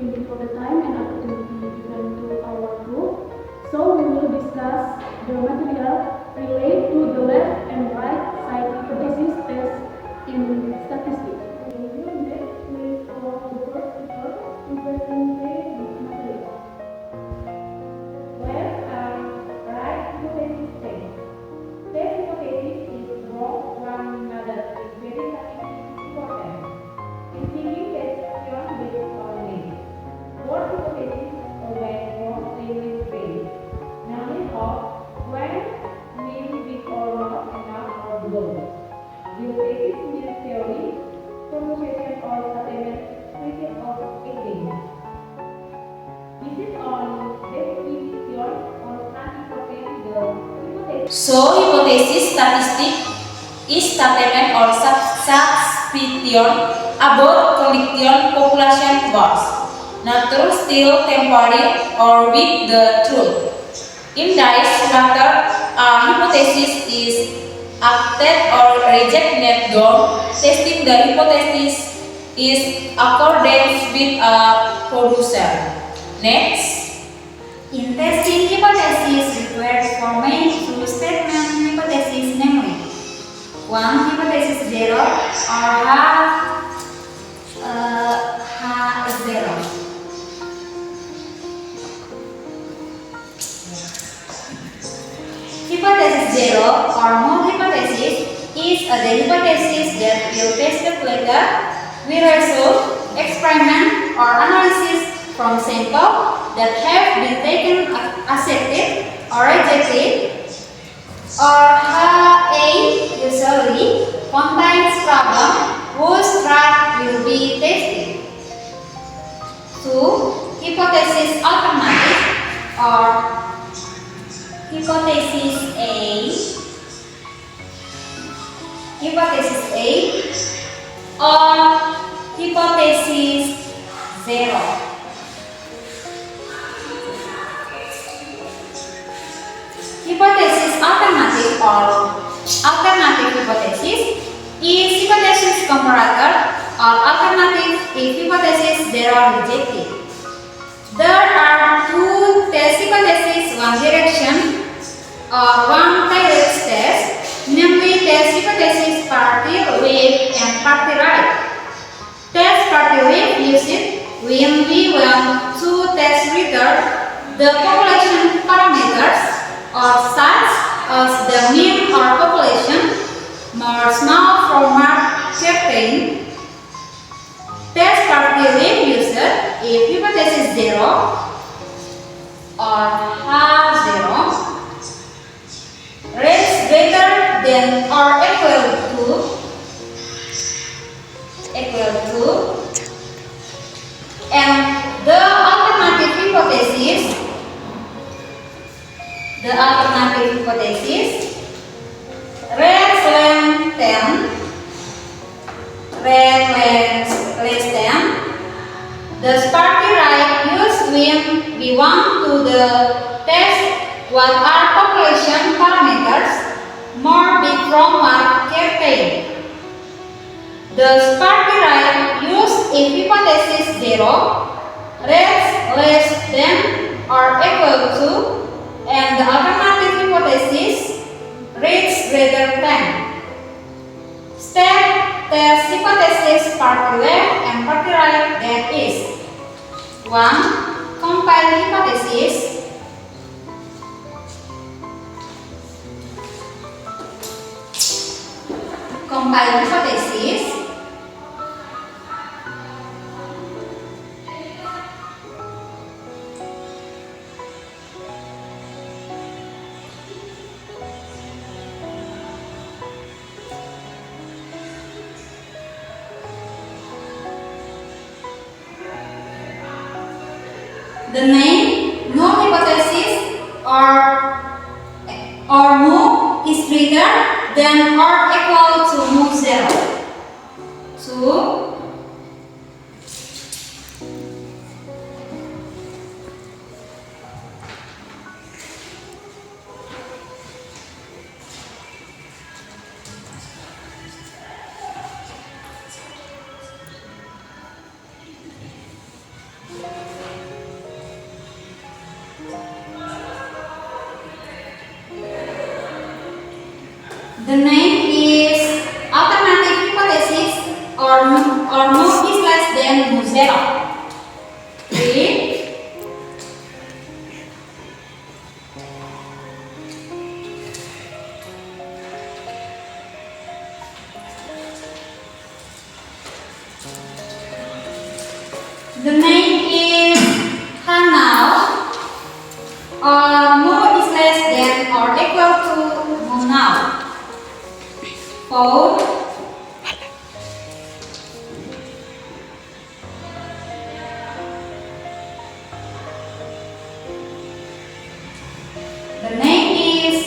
Thank you for the time and opportunity given to our group. So we will discuss the material related to the left and right side hypothesis test in statistics. We will next with our first speaker to present this material. Left and right hypothesis test. Test hypothesis is wrong one another is very important. Distinguish test question based on name. Both hypotheses always wrong language based. Knowledge of when, mean, with or not, enough or below. Hypothesis means theory, proposition or statement, treated of acting. This is on definition on anticipating the hypothesis. So, hypothesis statistic is statement or suspicion about condition population was not true, still temporary, or with the truth. In this matter, a hypothesis is accepted or rejected. Testing the hypothesis is accordance with a producer. Next. In testing hypothesis requires forming two statement hypotheses, namely 1. Hypothesis 0 or H is 0. Hypothesis 0 or null hypothesis is a hypothesis that will tested later with result, experiment or analysis from sample that have been taken, accepted or rejected, or HA usually contains problem whose track will be tested. 2. Hypothesis alternative or hypothesis A, or hypothesis 0. Hypothesis alternative or alternative hypothesis is hypothesis comparator or alternative if hypothesis 0 rejected. There are two test hypotheses, one direction or one direct test, namely test hypothesis party left and party right. Test party left used when we want to test whether the population parameters or such as the mean or population more small from mark certain. Test party left used if hypothesis 0 or H0 rates greater than or equal to and the alternative hypothesis rates less than the party right used when we want to test what are population parameters more big from mark certain. The party right used if hypothesis 0 rates less than or equal to and the alternative hypothesis rates greater than. Step test hypothesis party left and party right, that is 1. Compile hypothesis. The name null hypothesis or mu is greater than or equal to mu 0. 2. The name is Hanao, or mu is less than or equal to mu now. 4. The name is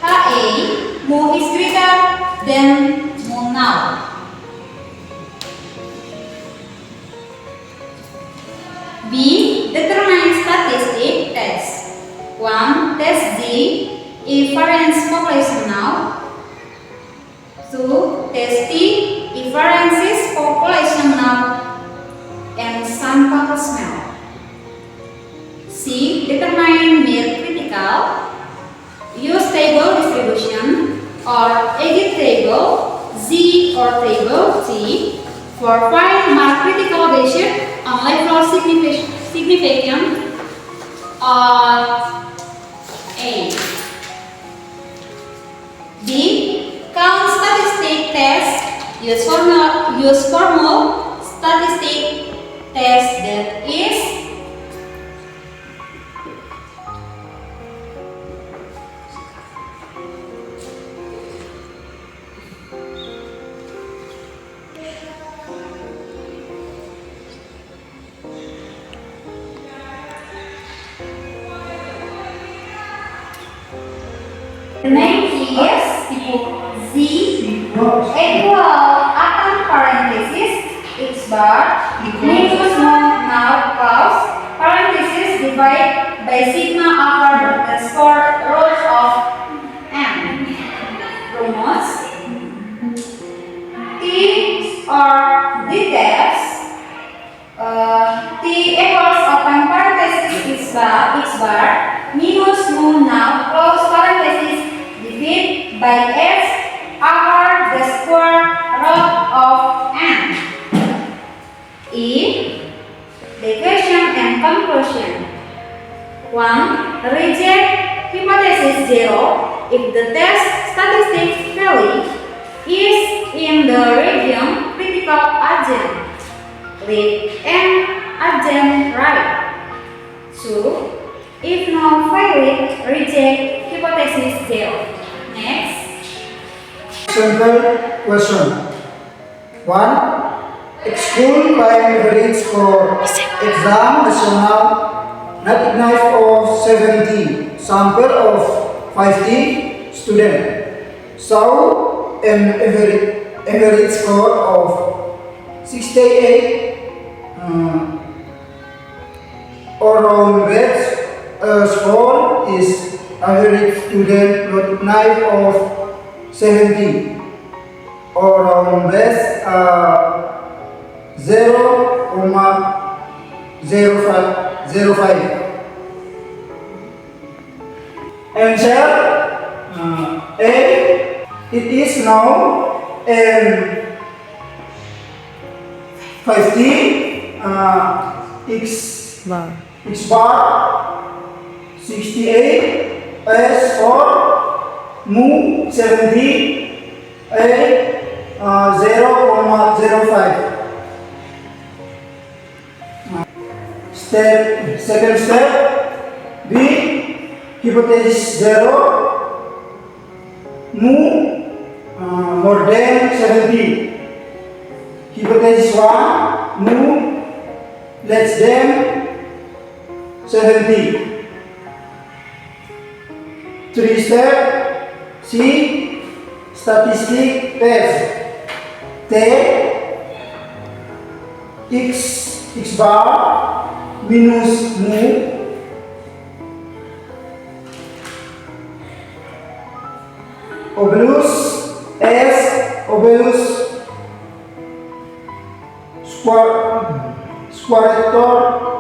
HA, mu is greater than mu now. B. Determine statistic test. 1. Test Z, inference population now. 2. Test T, inferences population now and sample smell. C. Determine mid critical. Use table distribution or edit table Z or table T for find mark critical based on level significant or A. D. Count statistic test. Use formal statistic test that is the name is Z equal upper parenthesis X bar minus now plus parenthesis divided by sigma upper the square root of n. Rumus T or D test T equals open parenthesis X bar minus mu now close parenthesis divided by x upper the square root of n. E. The question and conclusion. 1. Reject hypothesis 0 if the test statistic value is in the region critical agent. Leave n agent right. 2. If no valid, reject hypothesis 0. Next. Simple question. 1. School crime average for exam national not enough of 70 sample of 50 student. So an average score of 68 or on best score is average student not enough of 70 or on best 0,05. Answer A. It is now and 50 x bar 68 s for mu 70 a 0,05. Second step, B. Hypothesis 0 mu more than 70. Hypothesis 1 mu less than 70. 3 step, C. Statistic test. T. X bar minus mu oblus S oblus squaretor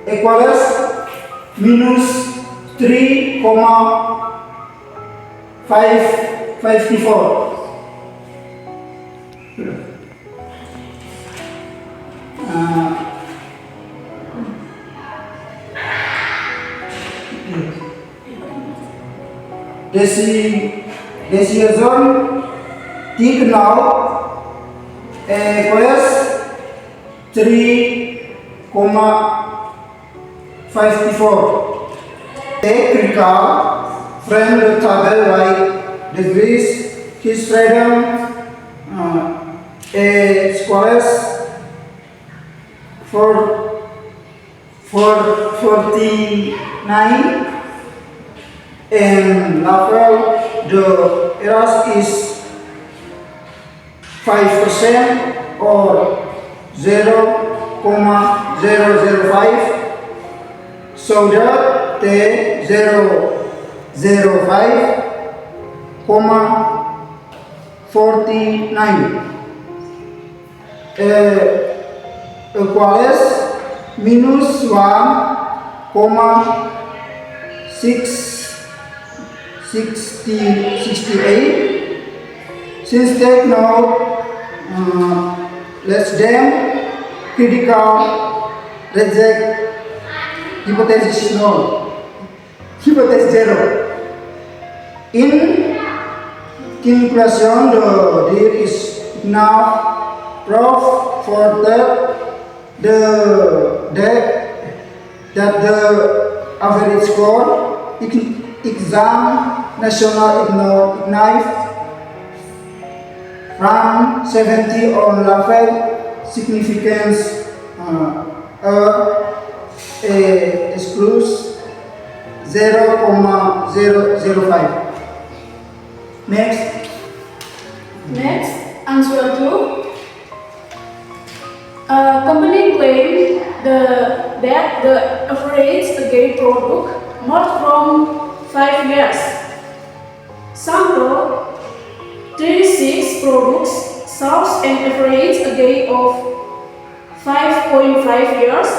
equals minus 3,554. decision take now equals 3,54. A critical friend the table like degrees his freedom a scholars for 49 and level the errors is 5% or 0,005 so that the 0,005,49 equals minus 1,68. Since take now less than critical reject hypothesis null, hypothesis 0. In conclusion, there is enough proof for that the average score exam national ignite from 70 on level significance excludes 0,005. Next. Next, answer 2. Company claimed that the average again product not from 5 years. Sample 36 products shows an average again of 5.5 years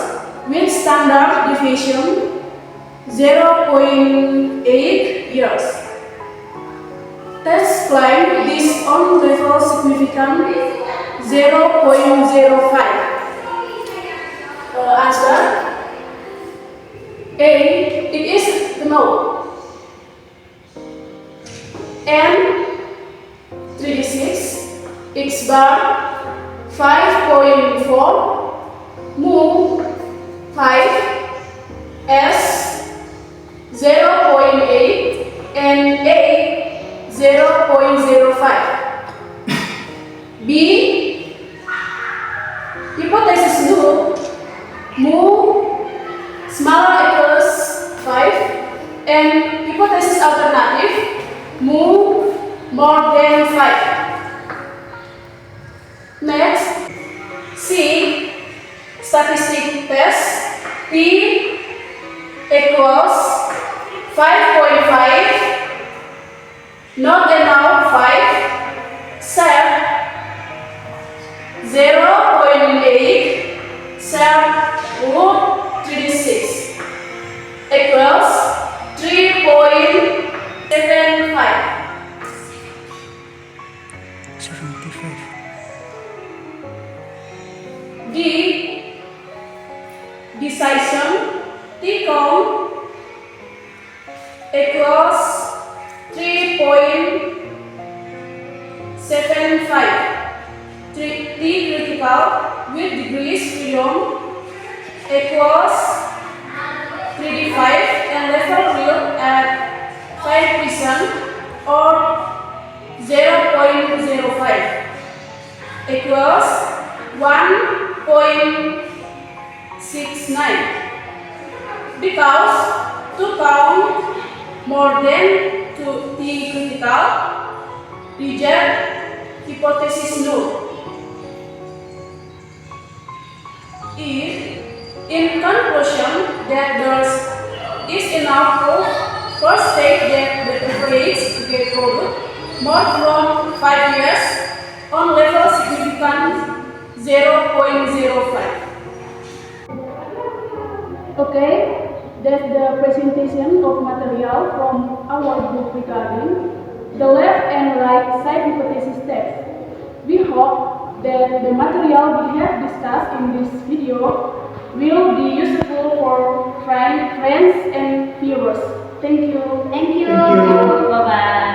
with standard deviation 0.8 years. Test claim this on level significant 0.05. Answer A. It is no. N 36 X bar 5.4 mu 5 S 0.8 and A 0.05. B. Hypothesis null mu smaller equals 5 and hypothesis alternative mu more than 5. Next, C. Statistic test P equals 5.5 not enough 5 set 0.8 set root 36 equals 3.75. 75. D. Decision T-com equals 3.75. T critical with degrees freedom equals 35 and level real at 5% or 0.05 equals 1.69 because to count more than to T critical reject hypothesis null. If in conclusion that there is enough proof for state that the average get product more from 5 years on level significant 0.05. Okay, that's the presentation of material from our book regarding the left and right side hypothesis test. We hope that the material we have discussed in this video will be useful for friends and viewers. Thank you. Thank you. Thank you. Bye-bye.